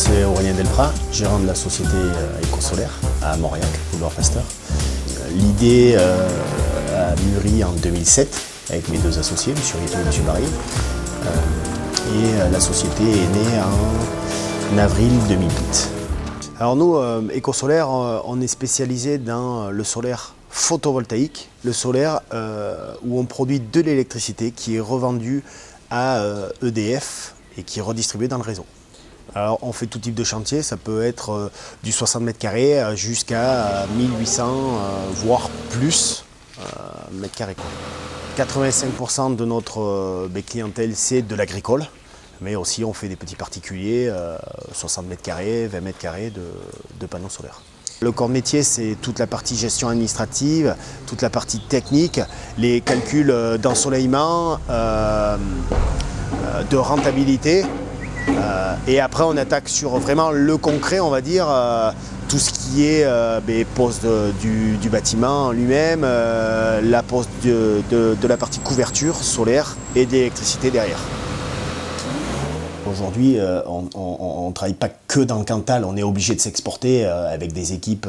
c'est Aurélien Delprat, gérant de la société Ecosolaire à Mauriac, boulevard Pasteur. L'idée a mûri en 2007 avec mes deux associés, M. Rito et M. Barry. Et la société est née en avril 2008. Alors nous, Ecosolaire, on est spécialisé dans le solaire photovoltaïque, le solaire où on produit de l'électricité qui est revendue à EDF et qui est redistribuée dans le réseau. Alors on fait tout type de chantier, ça peut être du 60 mètres carrés jusqu'à 1800 voire plus mètres carrés. 85% de notre clientèle c'est de l'agricole, mais aussi on fait des petits particuliers, 60 mètres carrés, 20 mètres carrés de panneaux solaires. Le corps de métier, c'est toute la partie gestion administrative, toute la partie technique, les calculs d'ensoleillement, de rentabilité. Et après, on attaque sur vraiment le concret, on va dire, tout ce qui est pose du bâtiment lui-même, la pose de la partie couverture solaire et de l'électricité derrière. Aujourd'hui, on ne travaille pas que dans le Cantal, on est obligé de s'exporter avec des équipes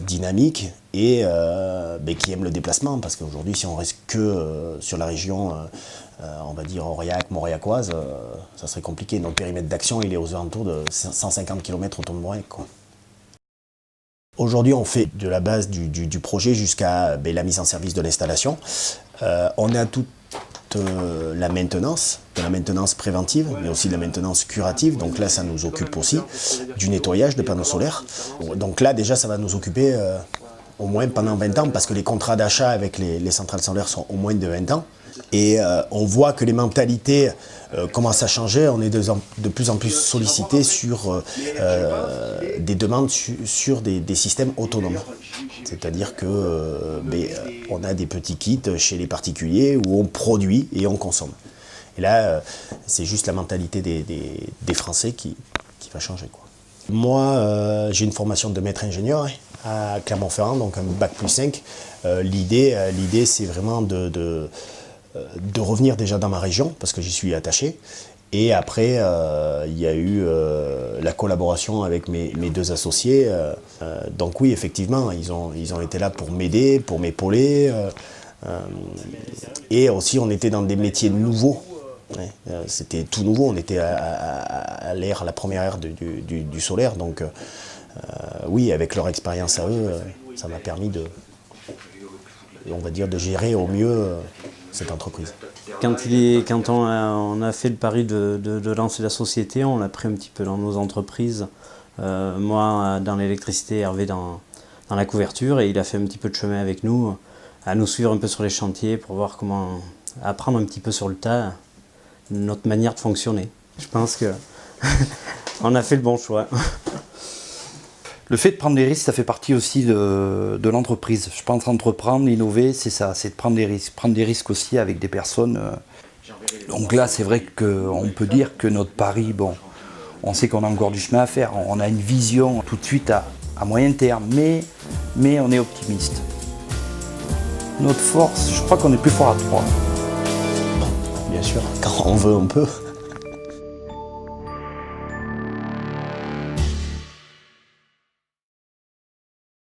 dynamiques et qui aiment le déplacement, parce qu'aujourd'hui, si on reste que sur la région, on va dire Aurillac, Mauriacoise, ça serait compliqué. Notre périmètre d'action, il est aux alentours de 150 km autour de Mauriac. Aujourd'hui, on fait de la base du projet jusqu'à la mise en service de l'installation. On a toute la maintenance, de la maintenance préventive, mais aussi de la maintenance curative. Donc là, ça nous occupe aussi du nettoyage de panneaux solaires. Donc là, déjà, ça va nous occuper au moins pendant 20 ans, parce que les contrats d'achat avec les centrales solaires sont au moins de 20 ans. Et on voit que les mentalités commencent à changer. On est de plus en plus sollicité sur des demandes sur des systèmes autonomes. C'est-à-dire que on a des petits kits chez les particuliers où on produit et on consomme. Et là, c'est juste la mentalité des Français qui va changer, quoi. Moi, j'ai une formation de maître ingénieur à Clermont-Ferrand, donc un bac plus 5. L'idée, c'est vraiment de revenir déjà dans ma région, parce que j'y suis attaché. Et après, il y a eu la collaboration avec mes deux associés. Donc oui, effectivement, ils ont été là pour m'aider, pour m'épauler. Et aussi, on était dans des métiers nouveaux. Ouais, c'était tout nouveau, on était à la première ère du solaire. Donc oui, avec leur expérience à eux, ça m'a permis on va dire, de gérer au mieux cette entreprise. Quand on a fait le pari de lancer la société, on l'a pris un petit peu dans nos entreprises. Moi dans l'électricité, Hervé dans la couverture, et il a fait un petit peu de chemin avec nous, à nous suivre un peu sur les chantiers pour voir comment apprendre un petit peu sur le tas notre manière de fonctionner. Je pense qu'on a fait le bon choix. Le fait de prendre des risques, ça fait partie aussi de l'entreprise. Je pense entreprendre, innover, c'est ça, c'est de prendre des risques. Prendre des risques aussi avec des personnes. Donc là, c'est vrai qu'on peut dire que notre pari, bon, on sait qu'on a encore du chemin à faire. On a une vision tout de suite à moyen terme, mais on est optimiste. Notre force, je crois qu'on est plus fort à 3. Bien sûr, quand on veut, on peut.